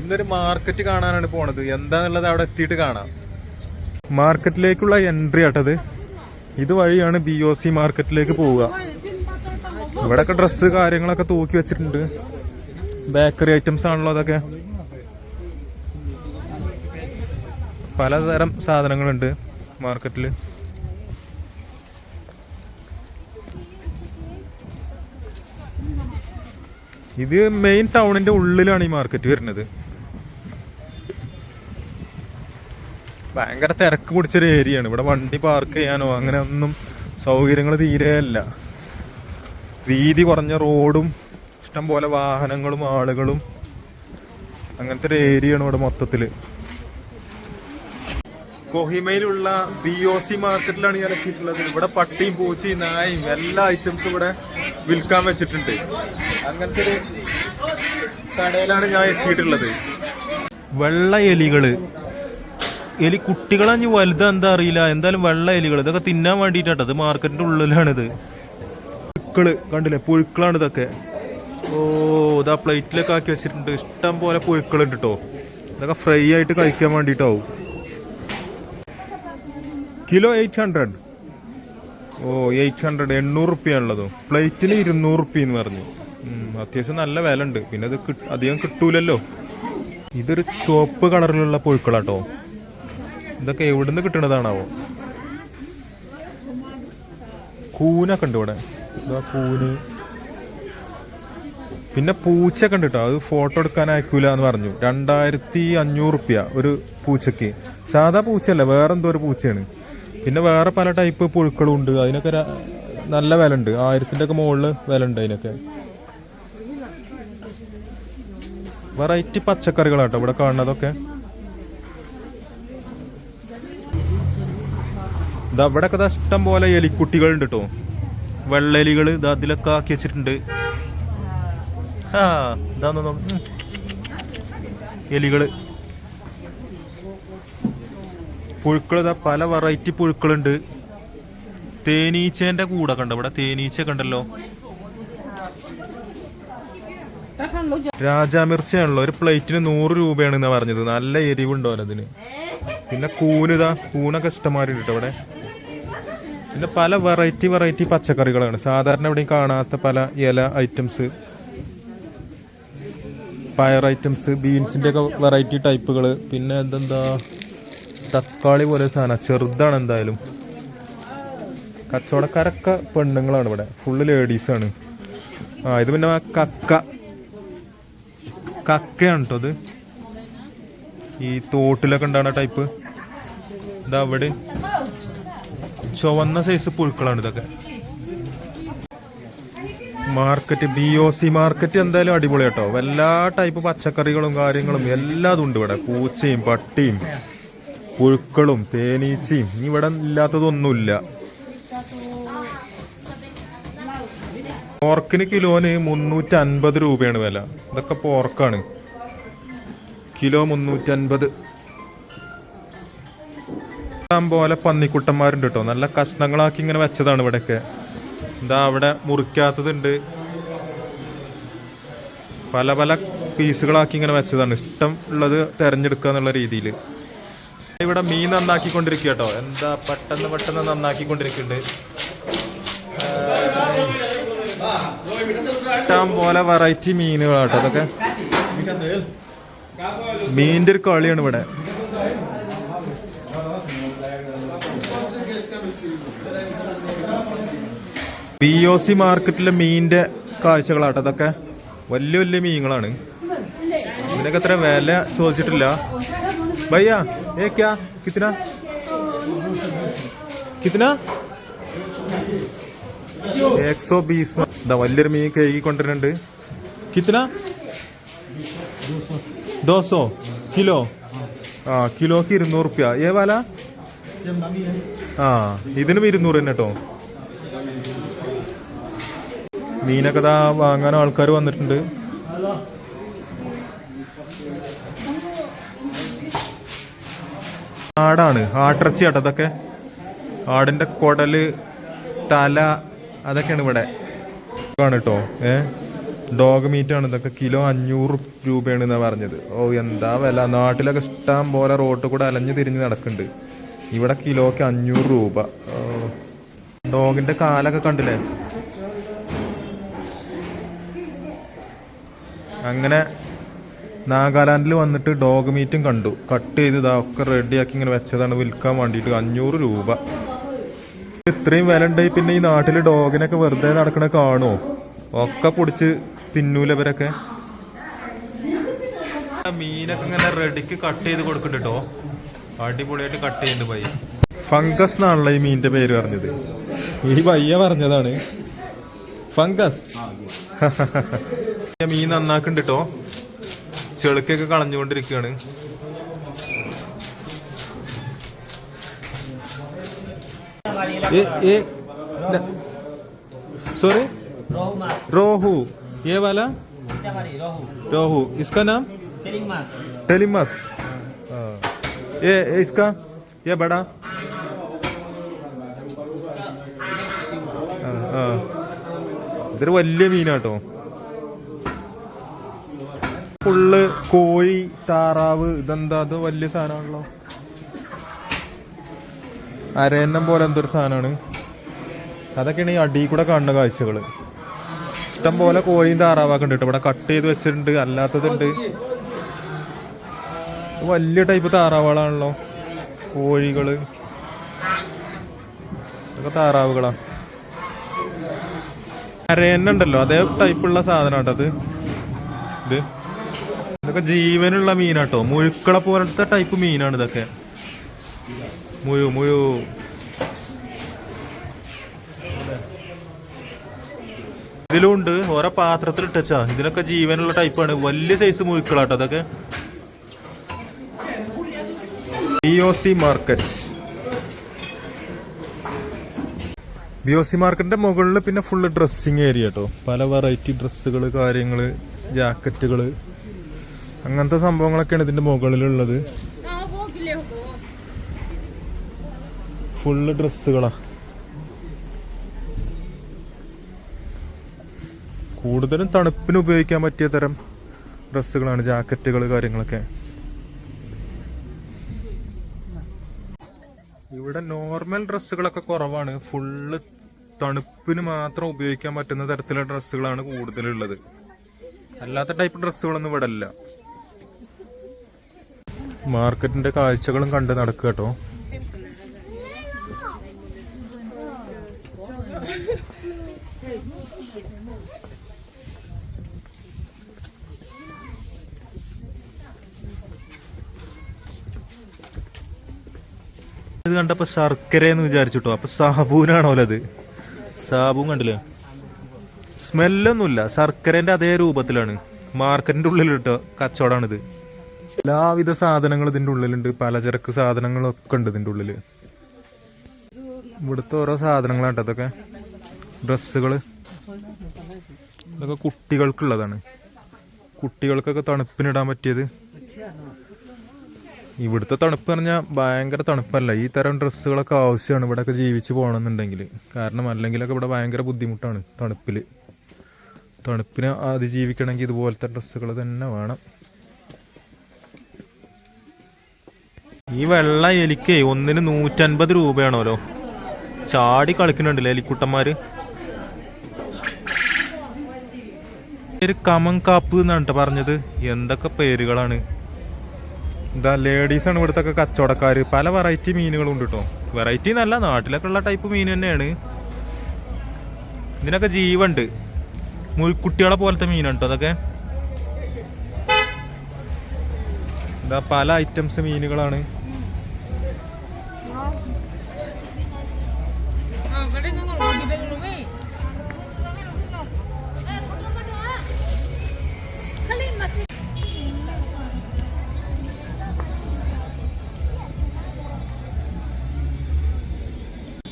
ഇന്നൊരു മാർക്കറ്റ് കാണാനാണ് പോണത്. എന്താന്നുള്ളത് അവിടെ എത്തിയിട്ട് കാണാം. മാർക്കറ്റിലേക്കുള്ള എൻട്രി ആട്ടത്. ഇതുവഴിയാണ് BOC മാർക്കറ്റിലേക്ക് പോവുക. ഇവിടെയൊക്കെ ഡ്രസ്സ് കാര്യങ്ങളൊക്കെ തൂക്കി വെച്ചിട്ടുണ്ട്. ബേക്കറി ഐറ്റംസ് ആണല്ലോ അതൊക്കെ. പലതരം സാധനങ്ങളുണ്ട് മാർക്കറ്റിൽ. ഇത് മെയിൻ ടൗണിന്റെ ഉള്ളിലാണ് ഈ മാർക്കറ്റ് വരുന്നത്. ഭയങ്കര തിരക്ക് പിടിച്ചൊരു ഏരിയയാണ്. ഇവിടെ വണ്ടി പാർക്ക് ചെയ്യാനോ അങ്ങനെ ഒന്നും സൗകര്യങ്ങൾ തീരെ അല്ല. വീതി കുറഞ്ഞ റോഡും ഇഷ്ടം പോലെ വാഹനങ്ങളും ആളുകളും അങ്ങനത്തെ ഒരു ഏരിയയാണ് ഇവിടെ മൊത്തത്തില്. കൊഹിമയിലുള്ള BOC മാർക്കറ്റിലാണ് ഞാൻ എത്തിയിട്ടുള്ളത്. ഇവിടെ പട്ടിയും പൂച്ചയും നായും എല്ലാ ഐറ്റംസും ഇവിടെ വിൽക്കാൻ വെച്ചിട്ടുണ്ട്. അങ്ങനത്തെ ഒരു കടയിലാണ് ഞാൻ എത്തിയിട്ടുള്ളത്. വെള്ള എലികള്, എലി കുട്ടികളഞ്ഞ് വലുതാ എന്താ അറിയില്ല, എന്തായാലും വെള്ള എലികൾ. ഇതൊക്കെ തിന്നാൻ വേണ്ടിയിട്ടാണ്. ഇത് മാർക്കറ്റിന്റെ ഉള്ളിലാണിത്. പുഴുക്കള് കണ്ടില്ലേ, പുഴുക്കളാണ് ഇതൊക്കെ. ഓ, ഇതാ പ്ലേറ്റിലൊക്കെ ആക്കി വെച്ചിട്ടുണ്ട്. ഇഷ്ടം പോലെ പുഴുക്കളുണ്ട് കേട്ടോ. ഇതൊക്കെ ഫ്രൈ ആയിട്ട് കഴിക്കാൻ വേണ്ടിയിട്ടാവും. കിലോ 800. ഓ, 800, 800 റുപ്യാണുള്ളതും. പ്ലേറ്റിന് 200 റുപ്യ എന്ന് പറഞ്ഞു. അത്യാവശ്യം നല്ല വില ഉണ്ട്. പിന്നെ ഇത് അധികം കിട്ടൂലല്ലോ. ഇതൊരു ചുവപ്പ് കളറിലുള്ള പുഴുക്കളാട്ടോ. ഇതൊക്കെ എവിടുന്ന് കിട്ടണതാണാവോ. കൂനൊക്കെ ഉണ്ട് ഇവിടെ. ഇതാ കൂന്. പിന്നെ പൂച്ചയൊക്കെ ഉണ്ട് കേട്ടോ. അത് ഫോട്ടോ എടുക്കാൻ അയക്കൂല എന്ന് പറഞ്ഞു. 2500 റുപ്യ ഒരു പൂച്ചക്ക്. സാധാ പൂച്ചയല്ല, വേറെ എന്തോ ഒരു പൂച്ചയാണ്. പിന്നെ വേറെ പല ടൈപ്പ് പുഴുക്കളും ഉണ്ട്. അതിനൊക്കെ നല്ല വില ഉണ്ട്. 1000-ന്റെ ഒക്കെ മുകളിൽ വില ഉണ്ട് അതിനൊക്കെ. വെറൈറ്റി പച്ചക്കറികളാട്ടോ ഇവിടെ കാണുന്നതൊക്കെ. ഇതാ ഇവിടെയൊക്കെ ഇഷ്ടം പോലെ എലിക്കുട്ടികളുണ്ട് കേട്ടോ. വെള്ളെലികൾ ഇത് അതിലൊക്കെ ആക്കി വെച്ചിട്ടുണ്ട്. ഇതാന്ന് എലികള്. പുഴുക്കൾ ഇതാ പല വെറൈറ്റി പുഴുക്കളുണ്ട്. തേനീച്ചേന്റെ കൂടെ കണ്ടോ ഇവിടെ. തേനീച്ച കണ്ടല്ലോ. രാജാമിർച്ചയാണല്ലോ. ഒരു പ്ലേറ്റിന് 100 രൂപയാണെന്നാ പറഞ്ഞത്. നല്ല എരിവുണ്ടോ അതിന്. പിന്നെ കൂനിതാ, കൂനൊക്കെ ഇഷ്ടമാരി കേട്ടോ ഇവിടെ. പിന്നെ പല വെറൈറ്റി പച്ചക്കറികളാണ്. സാധാരണ എവിടെയും കാണാത്ത പല ഇല ഐറ്റംസ്, പയർ ഐറ്റംസ്, ബീൻസിന്റെ ഒക്കെ വെറൈറ്റി ടൈപ്പുകൾ. പിന്നെ എന്തെന്താ തക്കാളി പോലെ സാധനം. ചെറുതാണ് എന്തായാലും. കച്ചവടക്കാരൊക്കെ പെണ്ണുങ്ങളാണ് ഇവിടെ. ഫുള്ള് ലേഡീസാണ്. ഇത് പിന്നെ കക്കയാണ് കേട്ടോ. ഇത് ഈ തോട്ടിലൊക്കെ ഉണ്ടാകുന്ന ടൈപ്പ്. ഇതാ അവിടെ ചുവന്ന സൈസ് പുഴുക്കളാണ് ഇതൊക്കെ. മാർക്കറ്റ്, BOC മാർക്കറ്റ് എന്തായാലും അടിപൊളി കേട്ടോ. എല്ലാ ടൈപ്പ് പച്ചക്കറികളും കാര്യങ്ങളും എല്ലാതും ഉണ്ട് ഇവിടെ. പൂച്ചയും പട്ടിയും പുഴുക്കളും തേനീച്ചയും. ഇനി ഇവിടെ ഇല്ലാത്തതൊന്നുമില്ല. പോർക്കിന് കിലോന് 350 രൂപയാണ് വില. ഇതൊക്കെ പോർക്കാണ്. കിലോ 350. പോലെ പന്നിക്കുട്ടന്മാരുണ്ട് കേട്ടോ. നല്ല കഷ്ണങ്ങളാക്കി ഇങ്ങനെ വെച്ചതാണ് ഇവിടെയൊക്കെ. എന്താ അവിടെ മുറിക്കാത്തതുണ്ട്. പല പീസുകളാക്കി ഇങ്ങനെ വെച്ചതാണ്. ഇഷ്ടം ഉള്ളത് തിരഞ്ഞെടുക്കുക എന്നുള്ള രീതിയിൽ. ഇവിടെ മീൻ നന്നാക്കിക്കൊണ്ടിരിക്കുക കേട്ടോ. എന്താ പെട്ടെന്ന് നന്നാക്കിക്കൊണ്ടിരിക്കുന്നുണ്ട്. ഇഷ്ടം പോലെ വെറൈറ്റി മീനുകളാട്ടോ അതൊക്കെ. മീനിന്റെ ഒരു കളിയാണ് ഇവിടെ. BOC മാർക്കറ്റിലെ മീനിന്റെ കാഴ്ചകളാട്ടോ അതൊക്കെ. വലിയ മീനുകളാണ്. ഇതിനൊക്കെ അത്ര വില ചോദിച്ചിട്ടില്ല. ഭയ്യാ ഏക്കാ കിतना 120. ഇതാ വലിയൊരു മീൻ കഴുകിക്കൊണ്ടിരുന്നുണ്ട്. കിतना 200 കിലോ. കിലോക്ക് 200 റുപ്യ. ഏ വാല? ഇതിനും 200 തന്നെ കേട്ടോ. മീനൊക്കെ ഇതാ വാങ്ങാൻ ആൾക്കാർ വന്നിട്ടുണ്ട്. ആടാണ്, ആട്ടിറച്ചി ആട്ടോ അതൊക്കെ. ആടിന്റെ കുടല്, തല, അതൊക്കെയാണ് ഇവിടെ. ആണ് കേട്ടോ. ഡോഗ് മീറ്റ് ആണ് ഇതൊക്കെ. കിലോ 500 രൂപയാണ് എന്നാ പറഞ്ഞത്. ഓ എന്താ വില. നാട്ടിലൊക്കെ ഇഷ്ടം പോലെ റോട്ടിൽ കൂടെ അലഞ്ഞു തിരിഞ്ഞ് നടക്കുന്നുണ്ട്. ഇവിടെ കിലോക്ക് 500 രൂപ. ഡോഗിന്റെ കാലൊക്കെ കണ്ടില്ലേ. അങ്ങനെ നാഗാലാൻഡിൽ വന്നിട്ട് ഡോഗ് മീറ്റും കണ്ടു. കട്ട് ചെയ്ത് ഇതൊക്കെ റെഡിയാക്കി ഇങ്ങനെ വെച്ചതാണ് വിൽക്കാൻ വേണ്ടിയിട്ട്. 500 രൂപ. ഇത്രയും വില ഉണ്ടായി പിന്നെ ഈ നാട്ടിൽ ഡോഗിനൊക്കെ വെറുതെ നടക്കണ കാണുമോ? ഒക്കെ പൊടിച്ച് തിന്നൂല ഇവരൊക്കെ. മീനൊക്കെ ഇങ്ങനെ റെഡിക്ക് കട്ട് ചെയ്ത് കൊടുക്കുന്നുണ്ട് കേട്ടോ. അടിപൊളിയായിട്ട് കട്ട് ചെയ്യുന്നുണ്ട് പയ്യ. ഫംഗസ് എന്നാണല്ലോ ഈ മീനിന്റെ പേര് പറഞ്ഞത്. ഈ പയ്യ പറഞ്ഞതാണ് ഫംഗസ്. മീൻ നന്നാക്കുന്നുണ്ട് കേട്ടോ. ചെളുക്കൊക്കെ കളഞ്ഞുകൊണ്ടിരിക്കുകയാണ്. सॉरी रोहू ये वाला रोहू इसका नाम टेलिमस. ये इसका ये बड़ा ഇതൊരു വലിയ മീനാട്ടോ. ഫുള്ള് കോഴി താറാവ് ഇതെന്താ അത് വലിയ സാധനമാണല്ലോ. അരയന്നം പോലെ എന്തൊരു സാധനമാണ്. അതൊക്കെയാണ് ഈ അടിയിൽ കൂടെ കാണുന്ന കാഴ്ചകൾ. ഇഷ്ടം പോലെ കോഴിയും താറാവൊക്കെ ഉണ്ട് കേട്ടോ. ഇവിടെ കട്ട് ചെയ്ത് വെച്ചിട്ടുണ്ട്, അല്ലാത്തതുണ്ട്. വലിയ ടൈപ്പ് താറാവുകളാണല്ലോ. കോഴികള് ഇതൊക്കെ താറാവുകളാ. അരയന്നുണ്ടല്ലോ അതേ ടൈപ്പുള്ള സാധനം കേട്ടോ അത്. ഇതൊക്കെ ജീവനുള്ള മീനാട്ടോ. മുഴുക്കള പോലത്തെ ടൈപ്പ് മീനാണ് ഇതൊക്കെ. മുഴു ഇതിലുണ്ട്. ഓരോ പാത്രത്തിൽ ഇട്ടച്ചാ. ഇതിനൊക്കെ ജീവനുള്ള ടൈപ്പാണ്. വലിയ സൈസ് മുഴുക്കളാട്ടോ അതൊക്കെ. BOC market. BOC മാർക്കറ്റിന്റെ മുകളിൽ പിന്നെ ഫുള്ള് ഡ്രസ്സിങ് ഏരിയ കേട്ടോ. പല വെറൈറ്റി ഡ്രസ്സുകള്, കാര്യങ്ങള്, ജാക്കറ്റുകള്, അങ്ങനത്തെ സംഭവങ്ങളൊക്കെയാണ് ഇതിന്റെ മുകളിലുള്ളത്. ഫുള്ള് ഡ്രസ്സുകളാ. കൂടുതലും തണുപ്പിന് ഉപയോഗിക്കാൻ പറ്റിയ തരം ഡ്രസ്സുകളാണ്, ജാക്കറ്റുകൾ, കാര്യങ്ങളൊക്കെ. ഇവിടെ നോർമൽ ഡ്രസ്സുകളൊക്കെ കുറവാണ്. ഫുള്ള് തണുപ്പിന് മാത്രം ഉപയോഗിക്കാൻ പറ്റുന്ന തരത്തിലുള്ള ഡ്രസ്സുകളാണ് കൂടുതലുള്ളത്. അല്ലാത്ത ടൈപ്പ് ഡ്രസ്സുകളൊന്നും ഇവിടെ ഇല്ല. മാർക്കറ്റിന്റെ കാഴ്ചകളും കണ്ട് നടക്കുക കേട്ടോ. ഇത് കണ്ടപ്പോ ശർക്കര എന്ന് വിചാരിച്ചിട്ടോ. അപ്പൊ സാബൂനാണോല്ലോ അത്. സാബൂൻ കണ്ടില്ലേ. സ്മെല്ലൊന്നുമില്ല. ശർക്കരന്റെ അതേ രൂപത്തിലാണ്. മാർക്കറ്റിന്റെ ഉള്ളിലിട്ടോ കച്ചവടമാണിത്. എല്ലാവിധ സാധനങ്ങളും ഇതിന്റെ ഉള്ളിലുണ്ട്. പലചരക്ക് സാധനങ്ങളൊക്കെ ഉണ്ട് ഇതിന്റെ ഉള്ളില്. ഇവിടുത്തെ ഓരോ സാധനങ്ങളാട്ടോ അതൊക്കെ. ഡ്രസ്സുകള് ഇതൊക്കെ കുട്ടികൾക്കുള്ളതാണ്. കുട്ടികൾക്കൊക്കെ തണുപ്പിനിടാൻ പറ്റിയത്. ഇവിടുത്തെ തണുപ്പ് പറഞ്ഞാൽ ഭയങ്കര തണുപ്പല്ല. ഈ തരം ഡ്രസ്സുകളൊക്കെ ആവശ്യമാണ് ഇവിടെയൊക്കെ ജീവിച്ച് പോകണമെന്നുണ്ടെങ്കിൽ. കാരണം അല്ലെങ്കിലൊക്കെ ഇവിടെ ഭയങ്കര ബുദ്ധിമുട്ടാണ് തണുപ്പിനെ അതിജീവിക്കണമെങ്കിൽ ഇതുപോലത്തെ ഡ്രസ്സുകൾ തന്നെ വേണം. ഈ വെള്ള എലിക്ക് ഒന്നിന് 150 രൂപയാണോലോ. ചാടി കളിക്കുന്നുണ്ടല്ലോ എലിക്കുട്ടന്മാര്. പേര് കമങ്കാപ്പ് എന്നാണ് പറഞ്ഞത്. എന്തൊക്കെ പേരുകളാണ്. എന്താ ലേഡീസാണ് ഇവിടുത്തെ കച്ചവടക്കാര്. പല വെറൈറ്റി മീനുകളും ഉണ്ട് കേട്ടോ. വെറൈറ്റി എന്നല്ല, നാട്ടിലൊക്കെ ഉള്ള ടൈപ്പ് മീൻ തന്നെയാണ്. ഇതിനൊക്കെ ജീവുണ്ട്. മുഴുക്കുട്ടികളെ പോലത്തെ മീനാണ് കേട്ടോ അതൊക്കെ. എന്താ പല ഐറ്റംസ് മീനുകളാണ്.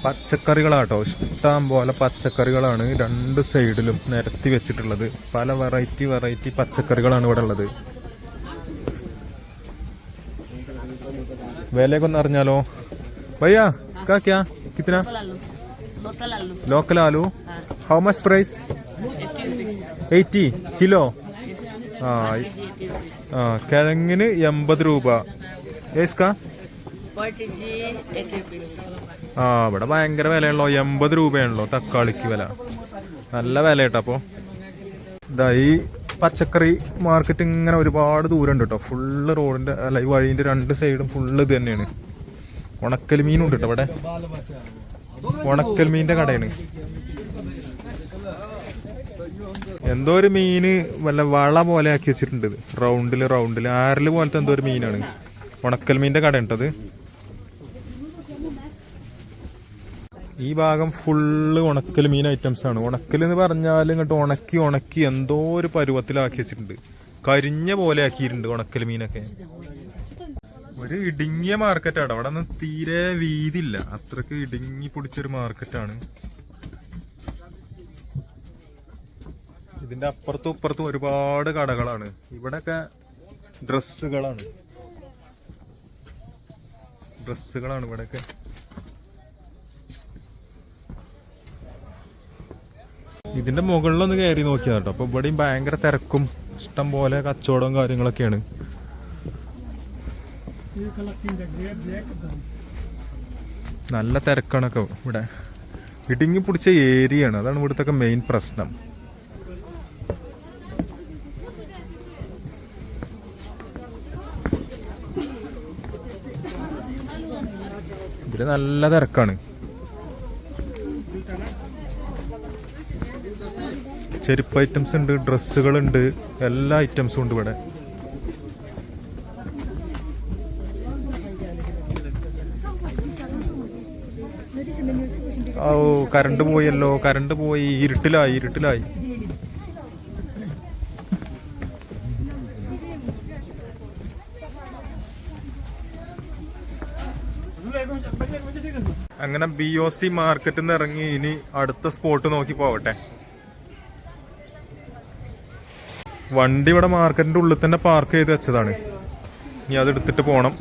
പച്ചക്കറികളാട്ടോ. ഇഷ്ടം പോലെ പച്ചക്കറികളാണ് രണ്ട് സൈഡിലും നിരത്തി വെച്ചിട്ടുള്ളത്. പല വെറൈറ്റി പച്ചക്കറികളാണ് ഇവിടെ ഉള്ളത്. വിലയൊക്കെ ഒന്ന് അറിഞ്ഞാലോ. भैया इसका क्या कितना? लोकल आलू. हौ मच प्राइस? 80 കിലോ. ആ ആ കിഴങ്ങിന് 80 രൂപ. ഏസ്കാ ആ ഇവിടെ ഭയങ്കര വിലയാണല്ലോ, 80 രൂപയാണല്ലോ തക്കാളിക്ക് വില. നല്ല വില കേട്ടോ. അപ്പോൾ ഇതാ ഈ പച്ചക്കറി മാർക്കറ്റ് ഇങ്ങനെ ഒരുപാട് ദൂരം ഉണ്ട് കേട്ടോ. ഫുള്ള് റോഡിന്റെ അല്ല ഈ വഴീന്റെ 2 സൈഡും ഫുള്ള് ഇത് തന്നെയാണ്. ഉണക്കൽ മീനുണ്ട് കേട്ടോ ഇവിടെ. ഉണക്കൽ മീനിന്റെ കടയാണ്. എന്തോ ഒരു മീന് വല്ല വള പോലെ ആക്കി വെച്ചിട്ടുണ്ട്. റൗണ്ടില് ആരല് പോലത്തെ എന്തോ ഒരു മീനാണ്. ഉണക്കൽ മീനിന്റെ കട ഉണ്ടത്. ഈ ഭാഗം ഫുള്ള് ഉണക്കൽ മീൻ ഐറ്റംസ് ആണ്. ഉണക്കൽ എന്ന് പറഞ്ഞാൽ ഇങ്ങോട്ട് ഉണക്കി എന്തോ ഒരു പരുവത്തിലാക്കി വെച്ചിട്ടുണ്ട്. കരിഞ്ഞ പോലെ ആക്കിയിട്ടുണ്ട് ഉണക്കൽ മീനൊക്കെ. ഒരു ഇടുങ്ങിയ മാർക്കറ്റാണ്. അവിടെ ഒന്നും തീരെ വീതിയില്ല. അത്രക്ക് ഇടുങ്ങി പൊടിച്ചൊരു മാർക്കറ്റാണ്. ഇതിന്റെ അപ്പുറത്തും ഇപ്പുറത്തും ഒരുപാട് കടകളാണ്. ഇവിടെയൊക്കെ ഡ്രസ്സുകളാണ് ഇവിടെയൊക്കെ. ഇതിന്റെ മുകളിലൊന്ന് കയറി നോക്കിയാ കേട്ടോ. അപ്പൊ ഇവിടെയും ഭയങ്കര തിരക്കും ഇഷ്ടം പോലെ കച്ചവടവും കാര്യങ്ങളൊക്കെയാണ്. നല്ല തിരക്കാണൊക്കെ ഇവിടെ. ഇടുങ്ങി പിടിച്ച ഏരിയയാണ്. അതാണ് ഇവിടുത്തെ മെയിൻ പ്രശ്നം. ഇതില് നല്ല തിരക്കാണ്. ചെരുപ്പ് ഐറ്റംസ് ഉണ്ട്, ഡ്രസ്സുകളുണ്ട്, എല്ലാ ഐറ്റംസും ഉണ്ട് ഇവിടെ. ഓ കറണ്ട് പോയല്ലോ, കറണ്ട് പോയി. ഇരുട്ടിലായി. അങ്ങനെ BOC മാർക്കറ്റിൽ നിന്ന് ഇറങ്ങി ഇനി അടുത്ത സ്പോട്ട് നോക്കി പോവട്ടെ. വണ്ടി ഇവിടെ മാർക്കറ്റിന്റെ ഉള്ളിൽ തന്നെ പാർക്ക് ചെയ്ത് വെച്ചതാണ്. ഇനി അത് എടുത്തിട്ട് പോകണം.